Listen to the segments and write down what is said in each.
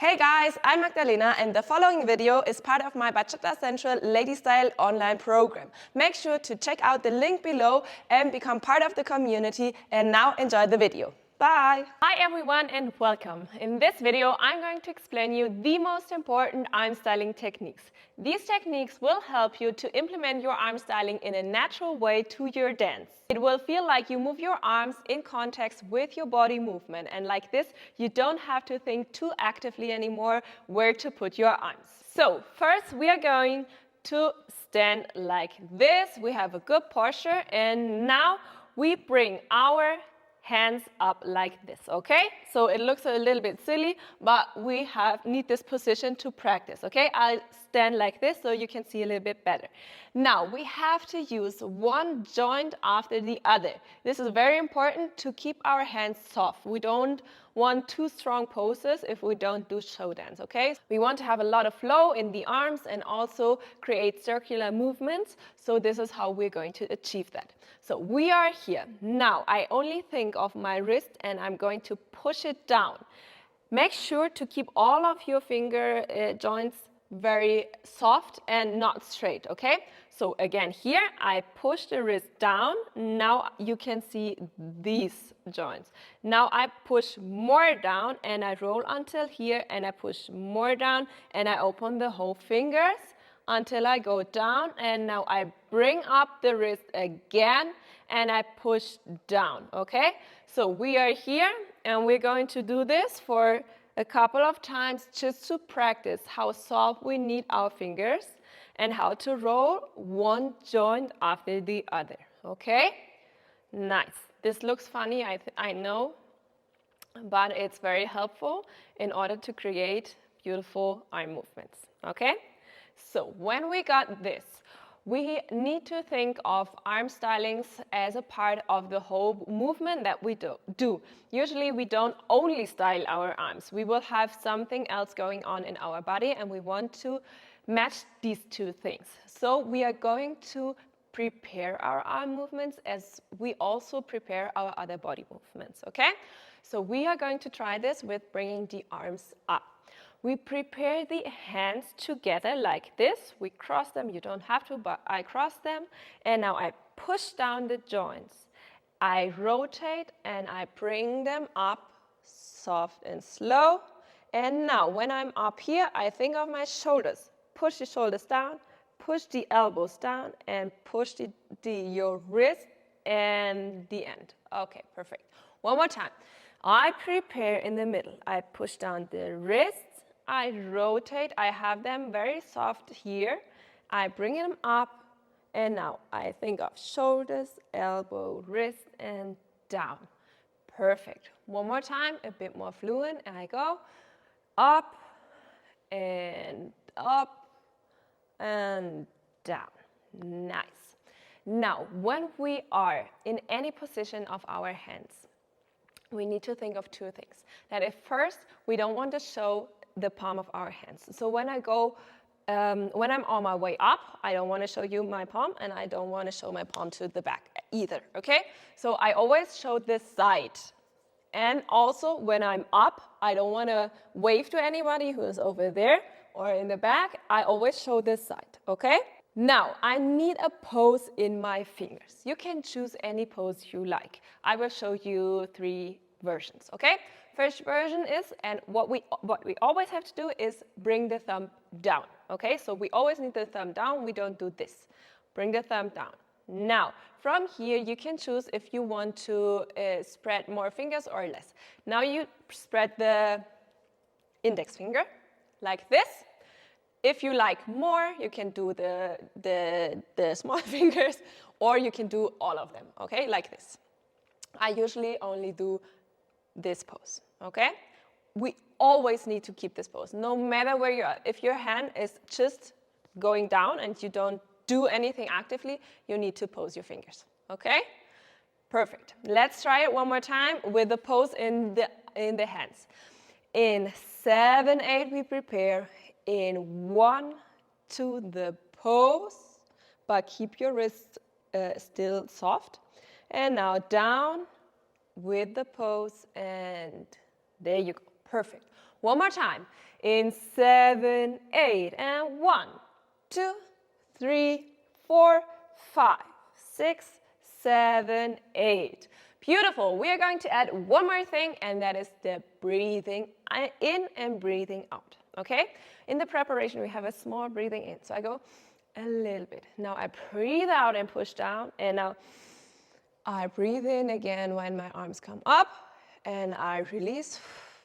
Hey guys, I'm Magdalena and the following video is part of my Bachata Sensual Lady Style online program. Make sure to check out the link below and become part of the community, and now enjoy the video. Bye! Hi everyone and welcome. In this video I'm going to explain you the most important arm styling techniques. These techniques will help you to implement your arm styling in a natural way to your dance. It will feel like you move your arms in context with your body movement, and like this you don't have to think too actively anymore where to put your arms. So first we are going to stand like this. We have a good posture, and now we bring our hands up like this, okay? So it looks a little bit silly, but we need this position to practice, okay? I'll stand like this so you can see a little bit better. Now, we have to use one joint after the other. This is very important to keep our hands soft. We don't want too strong poses if we don't do show dance, okay? We want to have a lot of flow in the arms and also create circular movements, so this is how we're going to achieve that. So we are here. Now, I only think of my wrist and I'm going to push it down. Make sure to keep all of your finger joints very soft and not straight, okay? So again, here I push the wrist down. Now you can see these joints. Now I push more down and I roll until here, and I push more down and I open the whole fingers until I go down, and now I bring up the wrist again and I push down, okay? So we are here and we're going to do this for a couple of times just to practice how soft we need our fingers and how to roll one joint after the other, okay? Nice. This looks funny, I know, but it's very helpful in order to create beautiful arm movements, okay? So when we got this, we need to think of arm stylings as a part of the whole movement that we do. Usually we don't only style our arms. We will have something else going on in our body, and we want to match these two things. So we are going to prepare our arm movements as we also prepare our other body movements, okay? So we are going to try this with bringing the arms up. We prepare the hands together like this. We cross them. You don't have to, but I cross them. And now I push down the joints. I rotate and I bring them up soft and slow. And now when I'm up here, I think of my shoulders. Push the shoulders down, push the elbows down, and push your wrist and the end. Okay, perfect. One more time. I prepare in the middle. I push down the wrists. I rotate, I have them very soft here. I bring them up, and now I think of shoulders, elbow, wrist, and down. Perfect. One more time, a bit more fluent, and I go up and down. Nice. Now, when we are in any position of our hands, we need to think of two things. That at first, we don't want to show the palm of our hands. So when I go, when I'm on my way up, I don't want to show you my palm, and I don't want to show my palm to the back either, okay? So I always show this side. And also when I'm up, I don't want to wave to anybody who is over there or in the back. I always show this side, okay? Now, I need a pose in my fingers. You can choose any pose you like. I will show you 3 versions, okay? First version is, and what we always have to do is bring the thumb down, okay? So we always need the thumb down, we don't do this. Bring the thumb down. Now, from here you can choose if you want to spread more fingers or less. Now you spread the index finger like this. If you like more, you can do the small fingers, or you can do all of them, okay? Like this. I usually only do this pose, okay? We always need to keep this pose, no matter where you are. If your hand is just going down and you don't do anything actively, you need to pose your fingers, okay? Perfect. Let's try it one more time with the pose in the hands. In 7, 8, we prepare. In 1, 2, the pose, but keep your wrist still soft. And now down with the pose, and there you go. Perfect. One more time. In 7, 8, and 1, 2, 3, 4, 5, 6, 7, 8. Beautiful. We are going to add one more thing, and that is the breathing in and breathing out. Okay? In the preparation, we have a small breathing in. So I go a little bit. Now I breathe out and push down, and now I breathe in again when my arms come up, and I release,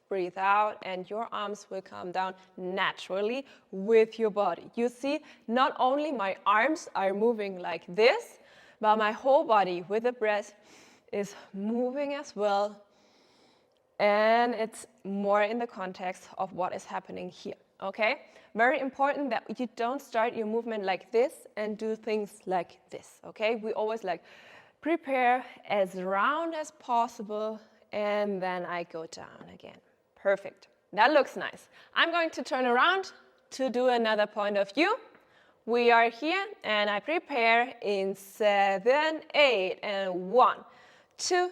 breathe out, and your arms will come down naturally with your body. You see, not only my arms are moving like this, but my whole body with the breath is moving as well, and it's more in the context of what is happening here, okay? Very important that you don't start your movement like this and do things like this, okay? We always like prepare as round as possible, and then I go down again. Perfect. That looks nice. I'm going to turn around to do another point of view. We are here, and I prepare in 7, 8, and 1, 2,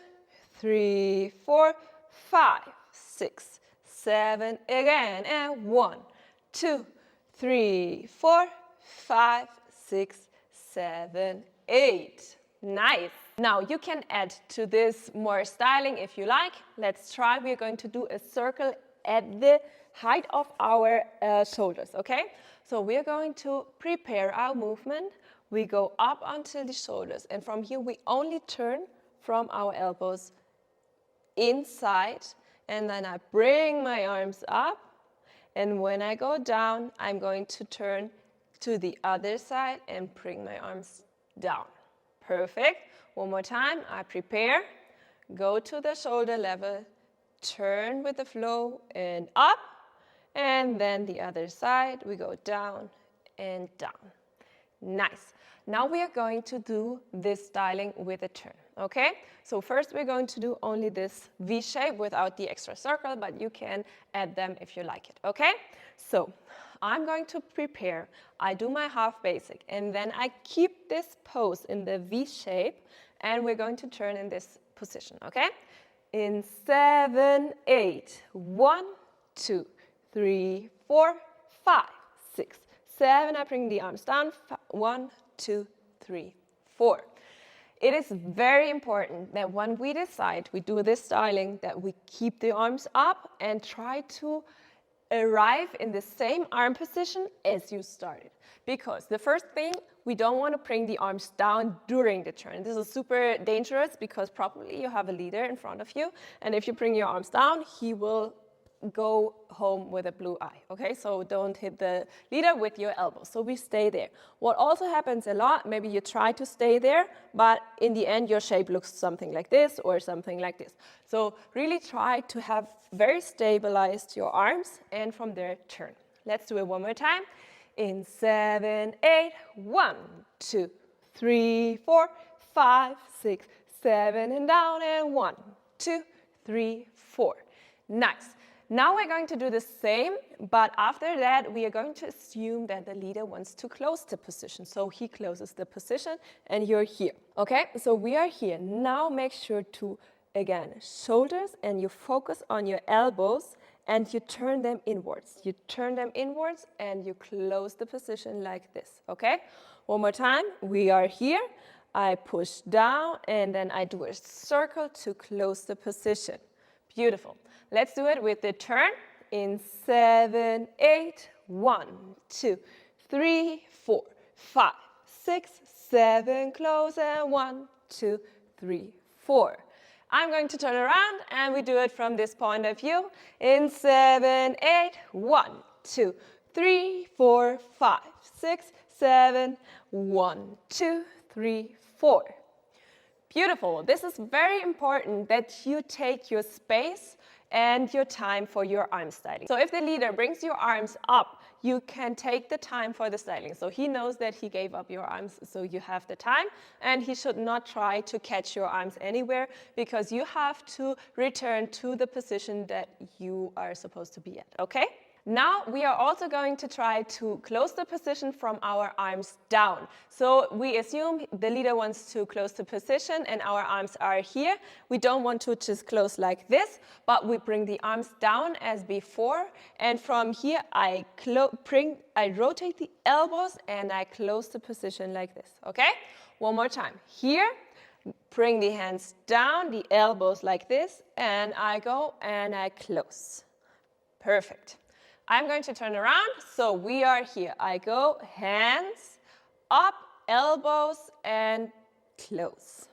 3, 4, 5, 6, 7, again, and 1, 2, 3, 4, 5, 6, 7, 8. Nice. Now you can add to this more styling if you like. Let's try. We're going to do a circle at the height of our shoulders, okay? So we're going to prepare our movement. We go up until the shoulders, and from here we only turn from our elbows inside, and then I bring my arms up, and when I go down, I'm going to turn to the other side and bring my arms down. Perfect. One more time. I prepare, go to the shoulder level, turn with the flow and up, and then the other side, we go down and down. Nice. Now we are going to do this styling with a turn, okay? So first we're going to do only this V shape without the extra circle, but you can add them if you like it, okay? So I'm going to prepare. I do my half basic, and then I keep this pose in the V shape, and we're going to turn in this position, okay? In 7, 8, 1, 2, 3, 4, 5, 6, 7. I bring the arms down. 1, 2, 3, 4. It is very important that when we decide we do this styling, that we keep the arms up and try to arrive in the same arm position as you started. Because the first thing, we don't want to bring the arms down during the turn. This is super dangerous because probably you have a leader in front of you, and if you bring your arms down, he will go home with a blue eye, okay? So don't hit the leader with your elbows, so we stay there. What also happens a lot, maybe you try to stay there, but in the end your shape looks something like this or something like this. So really try to have very stabilized your arms, and from there turn. Let's do it one more time. In 7, 8, 1, 2, 3, 4, 5, 6, 7, and down, and 1, 2, 3, 4. Nice. Now we're going to do the same, but after that we are going to assume that the leader wants to close the position. So he closes the position and you're here. Okay, so we are here. Now make sure to, again, shoulders, and you focus on your elbows and you turn them inwards. You turn them inwards and you close the position like this, okay? One more time. We are here. I push down and then I do a circle to close the position. Beautiful. Let's do it with the turn. In 7, 8, 1, 2, 3, 4, 5, 6, 7, close, and 1, 2, 3, 4. I'm going to turn around and we do it from this point of view. In 7, 8, 1, 2, 3, 4, 5, 6, 7, 1, 2, 3, 4. Beautiful. This is very important that you take your space and your time for your arm styling. So if the leader brings your arms up, you can take the time for the styling. So he knows that he gave up your arms, so you have the time, and he should not try to catch your arms anywhere because you have to return to the position that you are supposed to be at, okay? Now we are also going to try to close the position from our arms down. So we assume the leader wants to close the position and our arms are here. We don't want to just close like this, but we bring the arms down as before. And from here I rotate the elbows and I close the position like this, okay? One more time. Here, bring the hands down, the elbows like this, and I go and I close. Perfect. I'm going to turn around, so we are here. I go hands up, elbows, and close.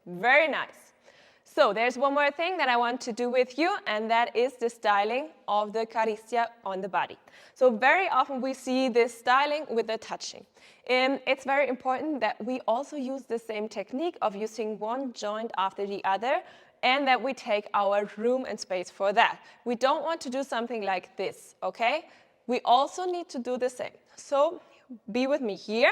Very nice. So there's one more thing that I want to do with you, and that is the styling of the caricia on the body. So very often we see this styling with the touching. It's very important that we also use the same technique of using one joint after the other, and that we take our room and space for that. We don't want to do something like this, okay? We also need to do the same. So be with me here.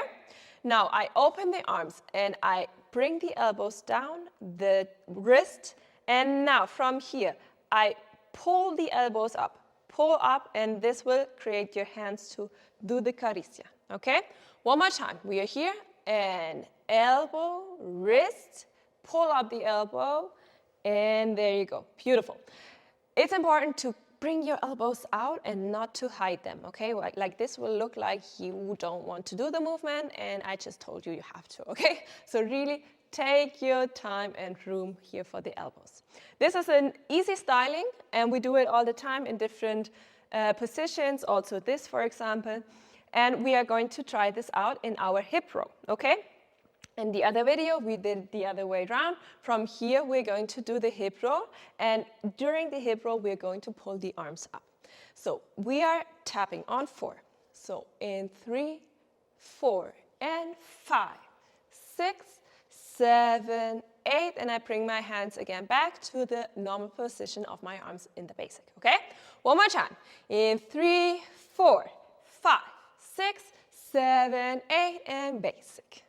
Now I open the arms and I bring the elbows down, the wrist, and now from here I pull the elbows up. Pull up, and this will create your hands to do the caricia, okay? One more time. We are here, and elbow, wrist, pull up the elbow, and there you go. Beautiful. It's important to bring your elbows out and not to hide them, okay? Like this will look like you don't want to do the movement, and I just told you you have to, okay? So really take your time and room here for the elbows. This is an easy styling, and we do it all the time in different positions, also this, for example. And we are going to try this out in our hip row, okay? In the other video, we did the other way around. From here, we're going to do the hip roll. And during the hip roll, we're going to pull the arms up. So we are tapping on 4. So in 3, 4, and 5, 6, 7, 8. And I bring my hands again back to the normal position of my arms in the basic, okay? One more time. In 3, 4, 5, 6, 7, 8, and basic.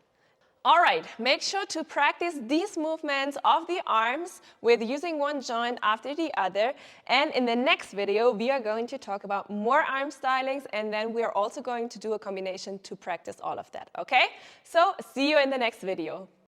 All right, make sure to practice these movements of the arms with using one joint after the other. And in the next video, we are going to talk about more arm stylings, and then we are also going to do a combination to practice all of that, okay? So see you in the next video.